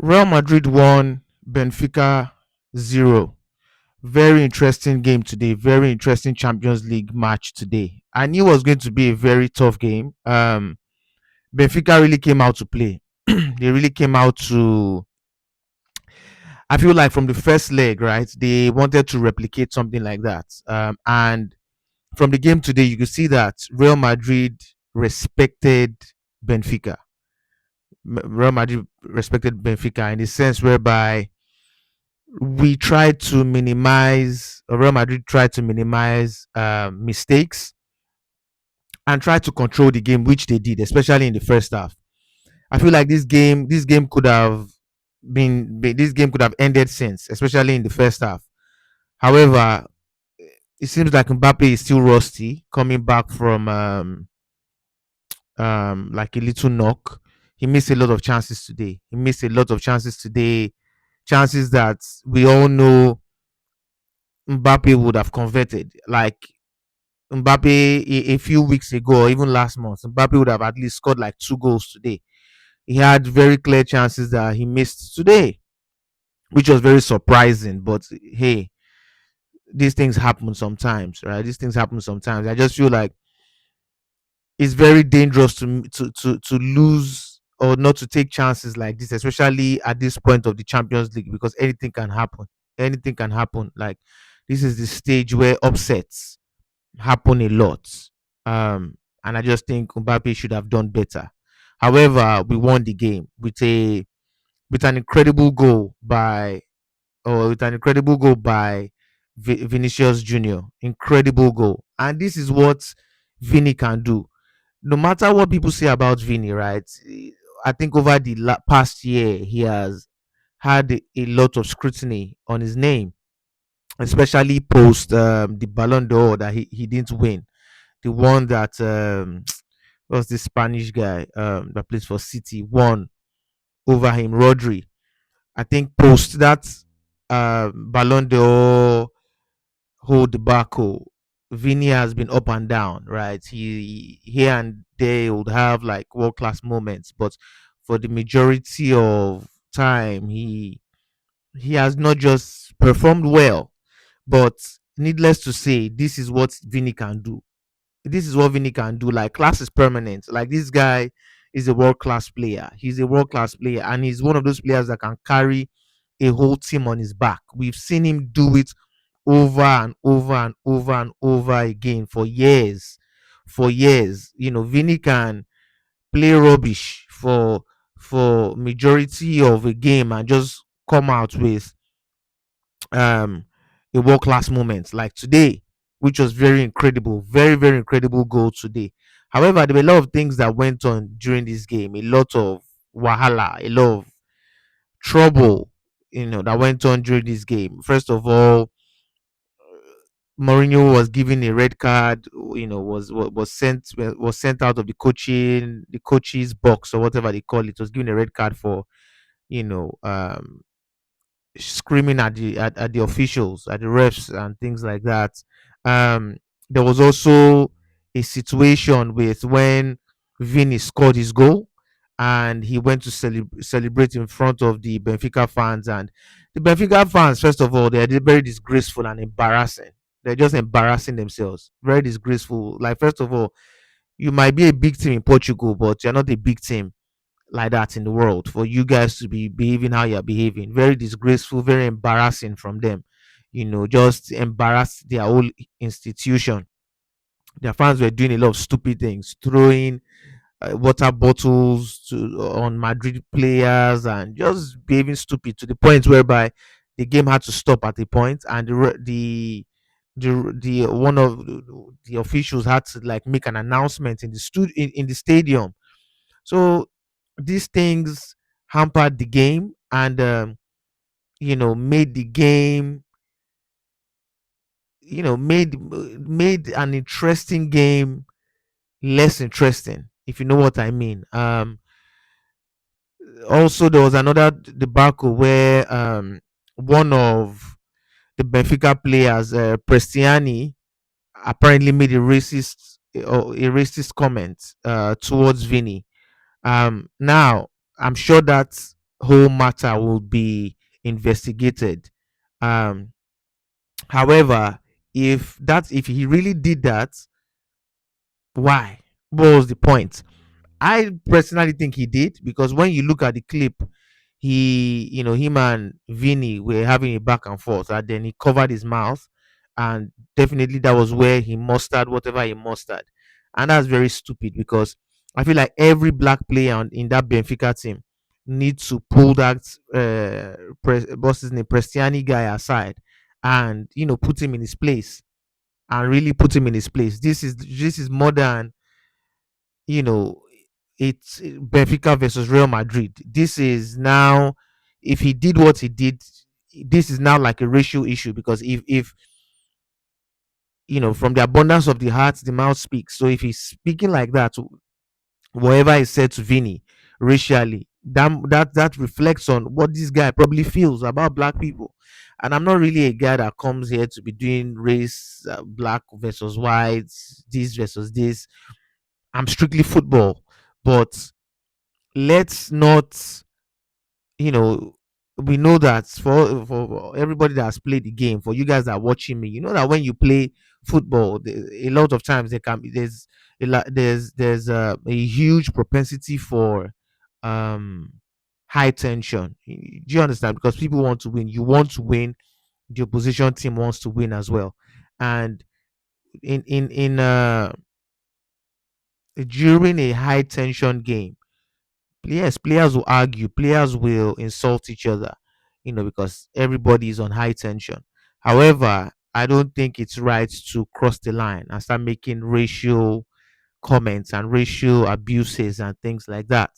Real Madrid won, Benfica 0. Very interesting game today. Very interesting Champions League match today. I knew it was going to be a very tough game. Benfica really came out to play. They really came out to. I feel like from the first leg, right? They wanted to replicate something like that. And from the game today, you could see that Real Madrid respected Benfica. Real Madrid respected Benfica in the sense whereby we tried to minimize, or Real Madrid tried to minimize mistakes and try to control the game, which they did, especially in the first half. I feel like this game could have this game could have ended since, especially in the first half. However, it seems like Mbappe is still rusty, coming back from like a little knock. He missed a lot of chances today. He missed a lot of chances today, chances that we all know Mbappe would have converted. Like Mbappe a few weeks ago or even last month, Mbappe would have at least scored like 2 goals today. He had very clear chances that he missed today, which was very surprising. But hey, these things happen sometimes, right? These things happen sometimes. I just feel like it's very dangerous to lose or not to take chances like this, especially at this point of the Champions League, because anything can happen. Anything can happen. Like this is the stage where upsets happen a lot. And I just think Mbappe should have done better. However, we won the game with an incredible goal by or with an incredible goal by Vinicius Jr. Incredible goal, and this is what Vini can do. No matter what people say about Vini, right? I think over the past year he has had a lot of scrutiny on his name, especially post the Ballon d'Or that he didn't win, the one that was the Spanish guy that plays for City won over him, Rodri. I think post that Ballon d'Or whole debacle, Vini has been up and down, right? He here and there would have like world class moments, but for the majority of time, he has not just performed well, but needless to say, this is what Vini can do. This is what Vini can do. Like class is permanent. Like this guy is a world class player. He's a world class player, and he's one of those players that can carry a whole team on his back. We've seen him do it over and over and over and over again for years. For years, Vini can play rubbish for majority of a game and just come out with um a world class moment like today, which was very incredible, very very incredible goal today. However, there were a lot of things that went on during this game, a lot of wahala, a lot of trouble, that went on during this game. First of all, Mourinho was given a red card, was sent out of the coach's box or whatever they call it. Was given a red card for you know screaming at the officials, at the refs, and things like that. Um, there was also a situation with when Vini scored his goal, and he went to celebrate in front of the Benfica fans. And the Benfica fans, first of all, they're very disgraceful and embarrassing. They're just embarrassing themselves. Very disgraceful. Like, first of all, you might be a big team in Portugal, but you're not a big team like that in the world for you guys to be behaving how you're behaving. Very disgraceful, very embarrassing from them. Just embarrass their whole institution. Their fans were doing a lot of stupid things, throwing water bottles on Madrid players and just behaving stupid to the point whereby the game had to stop at a point, and the one of the officials had to like make an announcement in the in the stadium. So these things hampered the game and made the game made an interesting game less interesting, if you know what I mean. Also, there was another debacle where one of the Benfica players, Prestiani, apparently made a racist comment towards Vini. Now, I'm sure that whole matter will be investigated. Um, However, if he really did that, why? What was the point? I personally think he did, because when you look at the clip, him and Vinny were having a back and forth, and then he covered his mouth, and definitely that was where he mustered whatever he mustered, and that's very stupid, because I feel like every black player in that Benfica team needs to pull that what's his name, Prestiani guy aside, and put him in his place, and really put him in his place. This is more than you know it's Benfica versus Real Madrid. This is now, if he did what he did, this is now like a racial issue, because if from the abundance of the heart the mouth speaks. So if he's speaking like that, whatever is said to Vinny racially, that reflects on what this guy probably feels about black people. And I'm not really a guy that comes here to be doing race, black versus white, this versus this. I'm strictly football. But let's not, you know, we know that for everybody that has played the game, for you guys that are watching me, you know that when you play football, a lot of times there can be there's a huge propensity for um high tension. Do you understand? Because people want to win. You want to win. The opposition team wants to win as well. And in during a high tension game, yes, players will argue, players will insult each other, because everybody is on high tension. However, I don't think it's right to cross the line and start making racial comments and racial abuses and things like that.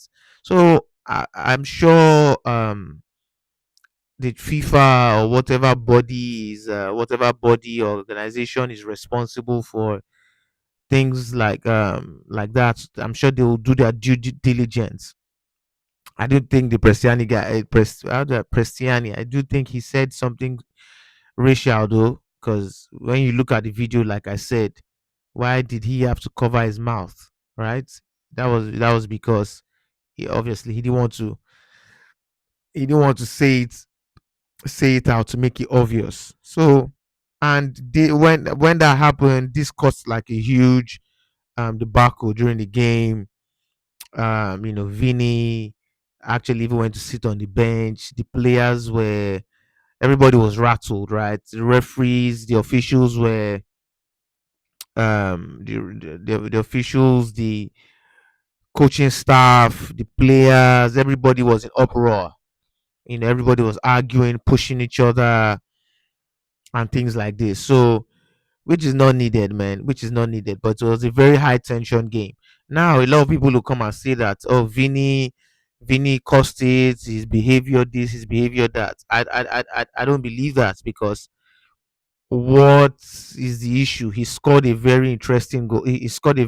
So I'm sure the FIFA or whatever body or organization is responsible for things like that. I'm sure they will do their due diligence. I don't think the Prestiani guy, Prestiani, I do think he said something racial though, because when you look at the video, like I said, why did he have to cover his mouth, right? That was because he didn't want to say it out to make it obvious. So, and when that happened, this caused like a huge debacle during the game. Vinny actually even went to sit on the bench. The players were, everybody was rattled, right? The referees, the officials were, the officials, the coaching staff, the players, everybody was in uproar. Everybody was arguing, pushing each other, and things like this. So, which is not needed, man, which is not needed. But it was a very high tension game. Now, a lot of people will come and say that, oh, Vinny caused it, his behavior this, his behavior that. I don't believe that, because what is the issue? He scored a very interesting goal. He scored a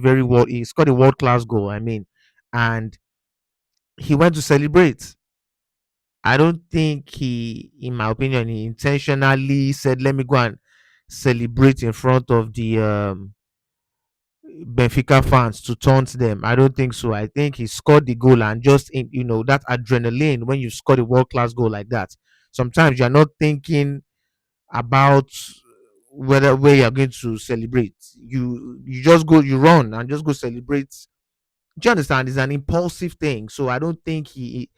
world class goal. I mean, and he went to celebrate. I don't think in my opinion, he intentionally said, "Let me go and celebrate in front of the Benfica fans to taunt them." I don't think so. I think he scored the goal, and just that adrenaline when you score a world class goal like that. Sometimes you're not thinking about where you're going to celebrate. You just go, you run and just go celebrate. Do you understand? It's an impulsive thing. So I don't think he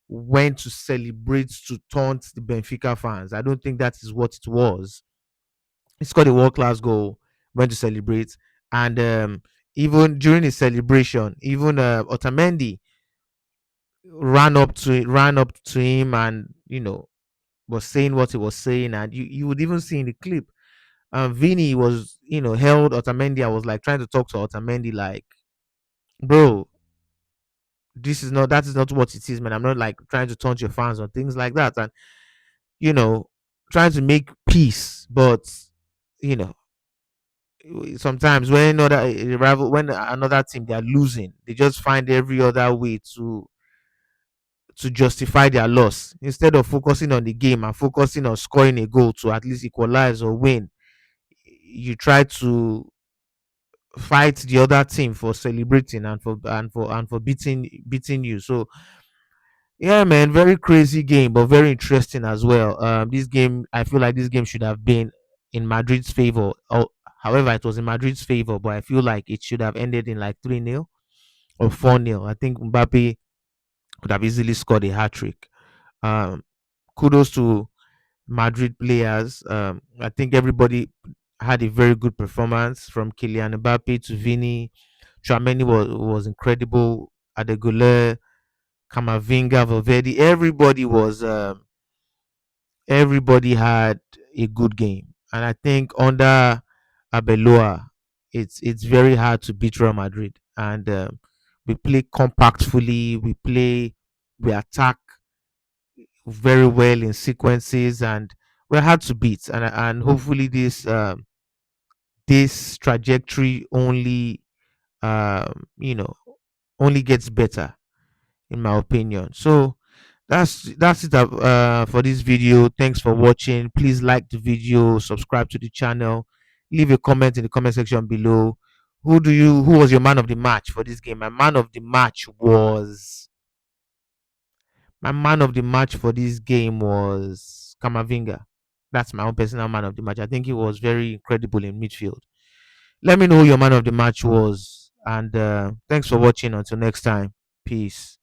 went to celebrate to taunt the Benfica fans. I don't think that is what it was. He scored a world class goal, went to celebrate, and even during his celebration, even Otamendi ran up to him, and was saying what he was saying, and you would even see in the clip, Vinny was held Otamendi. I was like trying to talk to Otamendi, like, bro, that is not what it is, man. I'm not like trying to taunt your fans or things like that, and you know trying to make peace, but you know sometimes when another team they are losing, they just find every other way to justify their loss, instead of focusing on the game and focusing on scoring a goal to at least equalize or win. You try to fight the other team for celebrating and for beating you. So Yeah, man, very crazy game, but very interesting as well. This game, I feel like this game should have been in Madrid's favor. Oh, however, it was in Madrid's favor, but I feel like it should have ended in like 3-0 or 4-0. I think Mbappe could have easily scored a hat trick. Um, Kudos to Madrid players. I think everybody had a very good performance from Kylian Mbappe to Vini. Trameni was incredible. Adegola, Kamavinga, Valverde. Everybody had a good game, and I think under Abeloa, it's very hard to beat Real Madrid. And we play compactfully. We attack very well in sequences, and we're hard to beat. And hopefully this trajectory only you know only gets better, in my opinion. So that's it for this video. Thanks for watching. Please like the video, subscribe to the channel, leave a comment in the comment section below. Who was your man of the match for this game? My man of the match for this game was Kamavinga. That's my own personal man of the match. I think he was very incredible in midfield. Let me know who your man of the match was, and thanks for watching. Until next time, peace.